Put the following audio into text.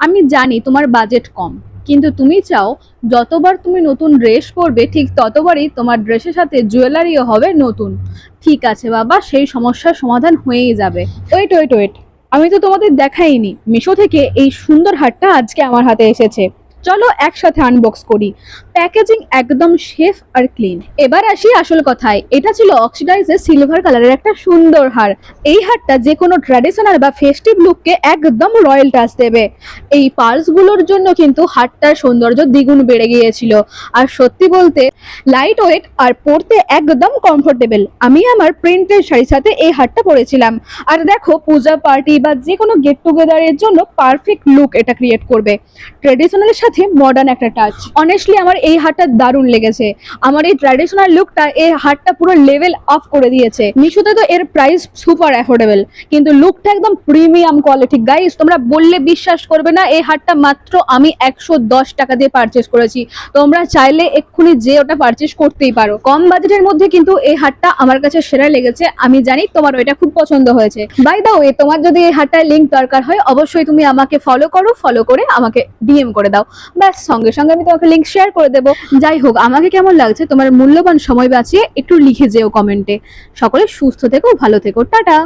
আমি জানি তোমার বাজেট কম, কিন্তু তুমি চাও যতবার তুমি নতুন ড্রেস পরবে ঠিক ততবারই তোমার ড্রেসের সাথে জুয়েলারিও হবে নতুন। ঠিক আছে বাবা, সেই সমস্যার সমাধান হয়েই যাবে। ওয়েট ওয়েট ওয়েট, আমি তো তোমাদের দেখাইনি, মিশো থেকে এই সুন্দর হারটা আজকে আমার হাতে এসেছে। চলো একসাথে আনবক্স করি। প্যাকেজিং একদম সেফ আর ক্লিন। এবার আসি আসল কথায়। এটা ছিল অক্সিডাইজের সিলভার কালারের একটা সুন্দর হার। এই হারটা যে কোনো ট্র্যাডিশনাল বা ফেস্টিভ লুককে একদম রয়্যাল টাচ দেবে। এই পার্লসগুলোর জন্য কিন্তু হারটার সৌন্দর্য দ্বিগুণ বেড়ে গিয়েছিল। আর সত্যি বলতে লাইট ওয়েট আর পরতে একদম কমফোর্টেবল। আমি আমার প্রিন্টেড শাড়ির সাথে এই হারটা পরেছিলাম। আর দেখো, পূজা পার্টি বা যে কোনো গেট টুগেদারের জন্য পারফেক্ট লুক এটা ক্রিয়েট করবে। ট্র্যাডিশনালের সাথে মডার্ন একটা টাচ। অনেস্টলি আমার এই হারটা দারুণ লেগেছে। আমার এই ট্র্যাডিশনাল লুকটা এই হারটা পুরো লেভেল আপ করে দিয়েছে। মিশোতে তো এর প্রাইস সুপার অ্যাফোর্ডেবল, কিন্তু লুকটা একদম প্রিমিয়াম কোয়ালিটি। গাইস, তোমরা বললে বিশ্বাস করবে না, এই হারটা মাত্র আমি 110 টাকা দিয়ে পারচেস করেছি। তোমরা চাইলে এক্ষুনি যে ওটা পারচেস করতেই পারো। কম বাজেটের মধ্যে কিন্তু এই হারটা আমার কাছে সেরা লেগেছে। আমি জানি তোমার ওইটা খুব পছন্দ হয়েছে। বাই দা ওয়ে, তোমার যদি এই হারটার লিঙ্ক দরকার হয় অবশ্যই তুমি আমাকে ফলো করো, ফলো করে আমাকে ডিএম করে দাও। ব্যাস, সঙ্গে সঙ্গে আমি তোমাকে লিঙ্ক শেয়ার করে দেবো। যাই হোক, আমাকে কেমন লাগছে তোমার মূল্যবান সময় বাঁচিয়ে একটু লিখে যেও কমেন্টে। সকলে সুস্থ থেকো, ভালো থেকো, টাটা।